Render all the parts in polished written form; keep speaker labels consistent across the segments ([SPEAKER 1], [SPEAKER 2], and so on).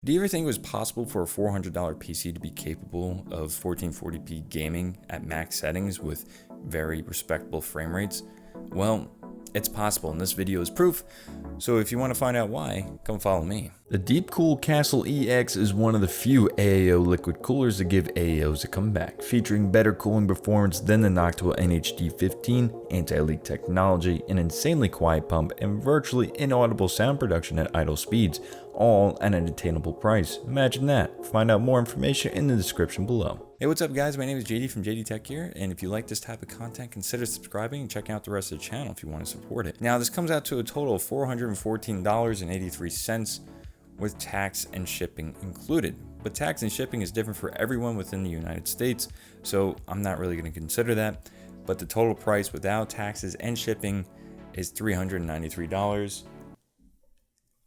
[SPEAKER 1] Do you ever think it was possible for a $400 PC to be capable of 1440p gaming at max settings with very respectable frame rates? Well, it's possible, and this video is proof. So if you want to find out why, come follow me. The Deepcool Castle EX is one of the few AAO liquid coolers that give AAOs a comeback, featuring better cooling performance than the Noctua NHD15, anti-leak technology, an insanely quiet pump, and virtually inaudible sound production at idle speeds, all at an attainable price. Imagine that. Find out more information in the description below. Hey, what's up guys? My name is JD from JDTechGear, and if you like this type of content, consider subscribing and checking out the rest of the channel if you want to support it. Now, this comes out to a total of $414.83 with tax and shipping included. But tax and shipping is different for everyone within the United States, so I'm not really going to consider that. But the total price without taxes and shipping is $393.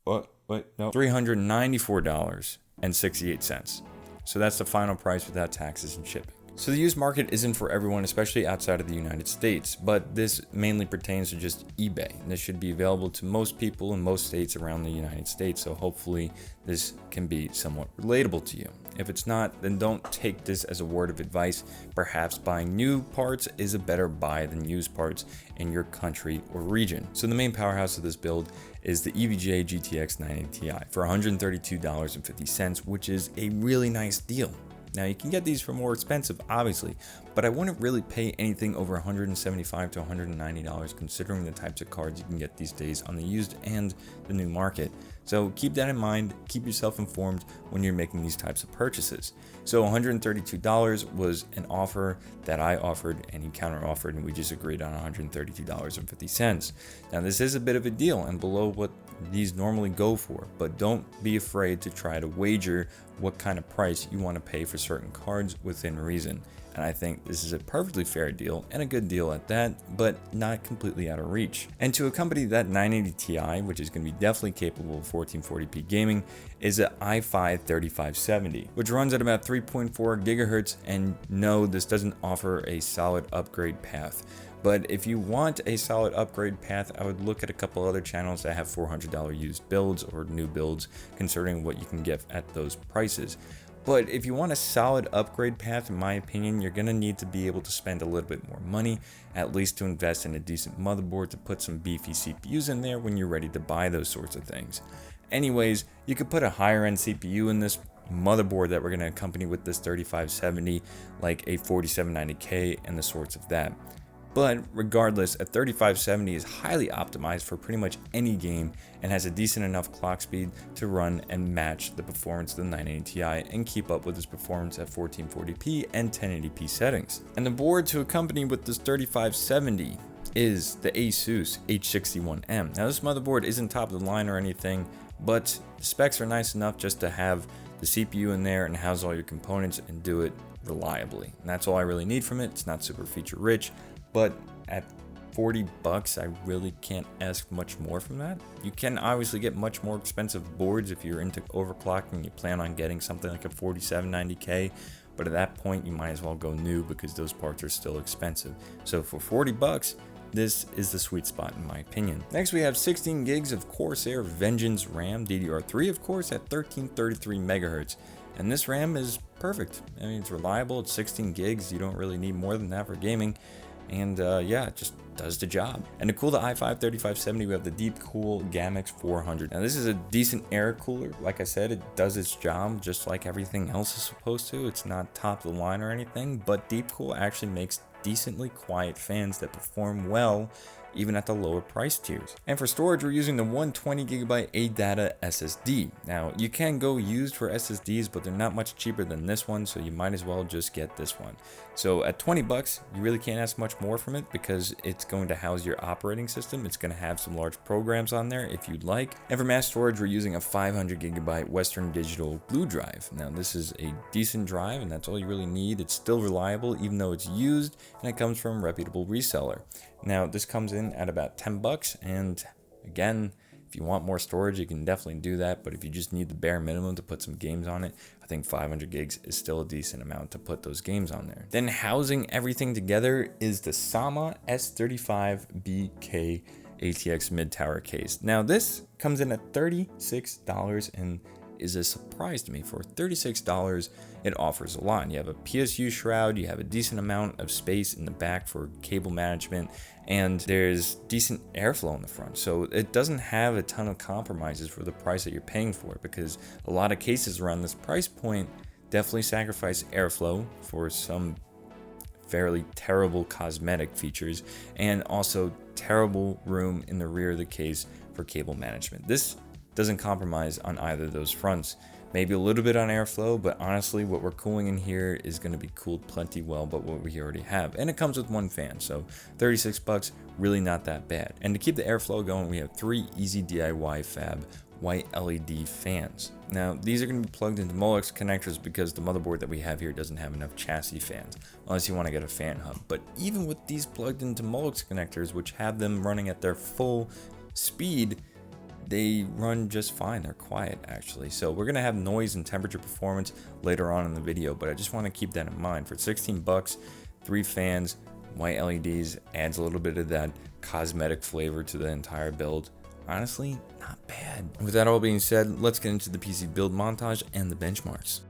[SPEAKER 1] $394.68. So that's the final price without taxes and shipping. So the used market isn't for everyone, especially outside of the United States, but this mainly pertains to just eBay. This should be available to most people in most states around the United States, so hopefully this can be somewhat relatable to you. If it's not, then don't take this as a word of advice. Perhaps buying new parts is a better buy than used parts in your country or region. So the main powerhouse of this build is the EVGA GTX 980 Ti for $132.50, which is a really nice deal. Now you can get these for more expensive, obviously, but I wouldn't really pay anything over $175 to $190 considering the types of cards you can get these days on the used and the new market. So keep that in mind, keep yourself informed when you're making these types of purchases. So $132 was an offer that I offered and he counter offered, and we just agreed on $132.50. Now this is a bit of a deal and below what these normally go for, but don't be afraid to try to wager what kind of price you want to pay for certain cards within reason. And I think this is a perfectly fair deal and a good deal at that, but not completely out of reach. And to accompany that 980 Ti, which is going to be definitely capable of 1440p gaming, is an i5 3570, which runs at about 3.4 gigahertz. And no, this doesn't offer a solid upgrade path. But if you want a solid upgrade path, I would look at a couple other channels that have $400 used builds or new builds, considering what you can get at those prices. But if you want a solid upgrade path, in my opinion, you're going to need to be able to spend a little bit more money, at least to invest in a decent motherboard to put some beefy CPUs in there when you're ready to buy those sorts of things. Anyways, you could put a higher end CPU in this motherboard that we're going to accompany with this 3570, like a 4790K and the sorts of that. But regardless, a 3570 is highly optimized for pretty much any game and has a decent enough clock speed to run and match the performance of the 980 Ti and keep up with its performance at 1440p and 1080p settings. And the board to accompany with this 3570 is the Asus H61M. Now this motherboard isn't top of the line or anything, but the specs are nice enough just to have the CPU in there and house all your components and do it reliably. And that's all I really need from it. It's not super feature rich, but at $40, I really can't ask much more from that. You can obviously get much more expensive boards if you're into overclocking and you plan on getting something like a 4790K, but at that point you might as well go new because those parts are still expensive. So for $40, this is the sweet spot in my opinion. Next we have 16 gigs of Corsair Vengeance RAM, DDR3 of course, at 1333 megahertz. And this RAM is perfect. I mean, it's reliable, it's 16 gigs, you don't really need more than that for gaming. And yeah, it just does the job. And to cool the i5 3570, we have the Deepcool GAMX 400. Now this is a decent air cooler. Like I said, it does its job just like everything else is supposed to. It's not top of the line or anything, but Deepcool actually makes decently quiet fans that perform well even at the lower price tiers. And for storage, we're using the 120GB ADATA SSD. Now you can go used for SSDs, but they're not much cheaper than this one, so you might as well just get this one. So at $20, you really can't ask much more from it because it's going to house your operating system. It's going to have some large programs on there if you'd like. And for mass storage, we're using a 500GB Western Digital Blue drive. Now this is a decent drive and that's all you really need. It's still reliable even though it's used, and it comes from a reputable reseller. Now this comes in at about $10, and again, if you want more storage, you can definitely do that, but if you just need the bare minimum to put some games on it, I think 500 gigs is still a decent amount to put those games on there. Then housing everything together is the Sama S35BK ATX mid-tower case. Now this comes in at $36, and is a surprise to me. For $36, it offers a lot. You have a PSU shroud, you have a decent amount of space in the back for cable management, and there's decent airflow in the front. So it doesn't have a ton of compromises for the price that you're paying for it, because a lot of cases around this price point definitely sacrifice airflow for some fairly terrible cosmetic features, and also terrible room in the rear of the case for cable management. This doesn't compromise on either of those fronts. Maybe a little bit on airflow, but honestly what we're cooling in here is going to be cooled plenty well by what we already have, and it comes with one fan, so 36 bucks, really not that bad. And to keep the airflow going, we have 3 easy DIY fab white LED fans. Now these are going to be plugged into Molex connectors because the motherboard that we have here doesn't have enough chassis fans, unless you want to get a fan hub. But even with these plugged into Molex connectors, which have them running at their full speed, they run just fine. They're quiet actually. So we're going to have noise and temperature performance later on in the video, but I just want to keep that in mind. For 16 bucks, 3 fans, white LEDs, adds a little bit of that cosmetic flavor to the entire build. Honestly, not bad. With that all being said, let's get into the PC build montage and the benchmarks.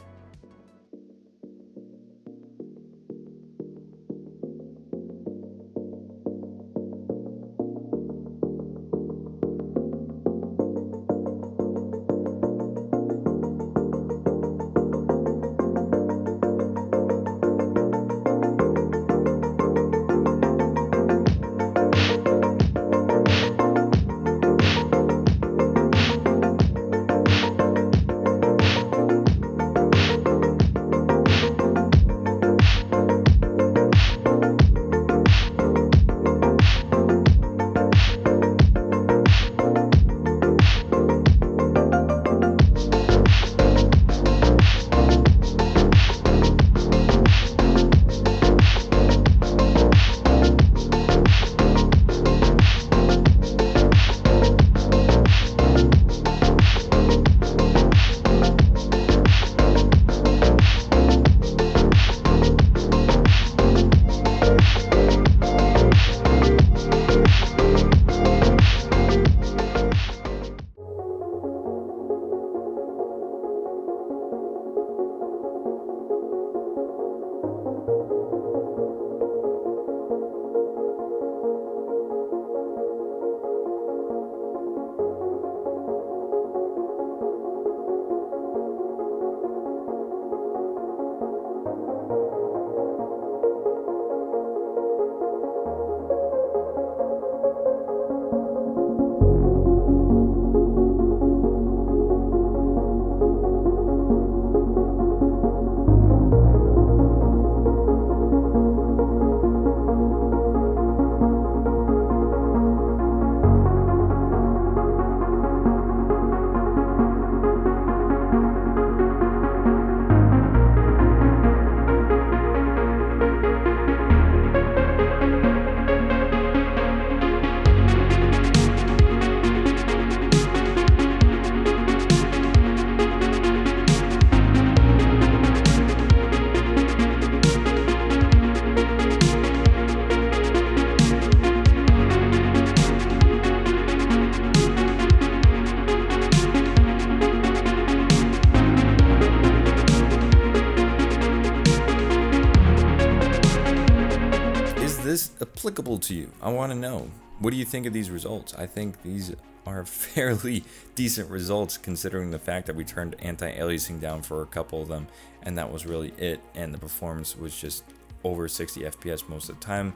[SPEAKER 1] this applicable to you? I want to know. What do you think of these results? I think these are fairly decent results considering the fact that we turned anti-aliasing down for a couple of them and that was really it, and the performance was just over 60 FPS most of the time,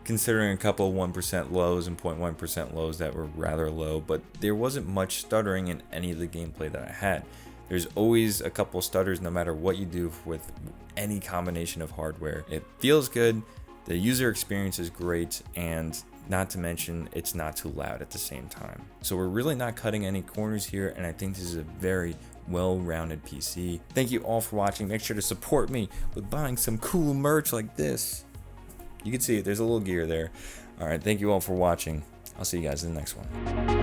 [SPEAKER 1] considering a couple of 1% lows and 0.1% lows that were rather low, but there wasn't much stuttering in any of the gameplay that I had. There's always a couple stutters no matter what you do with any combination of hardware. It feels good, the user experience is great, and not to mention it's not too loud at the same time. So we're really not cutting any corners here, and I think this is a very well-rounded PC. Thank you all for watching. Make sure to support me with buying some cool merch like this. You can see it, there's a little gear there. Alright, thank you all for watching. I'll see you guys in the next one.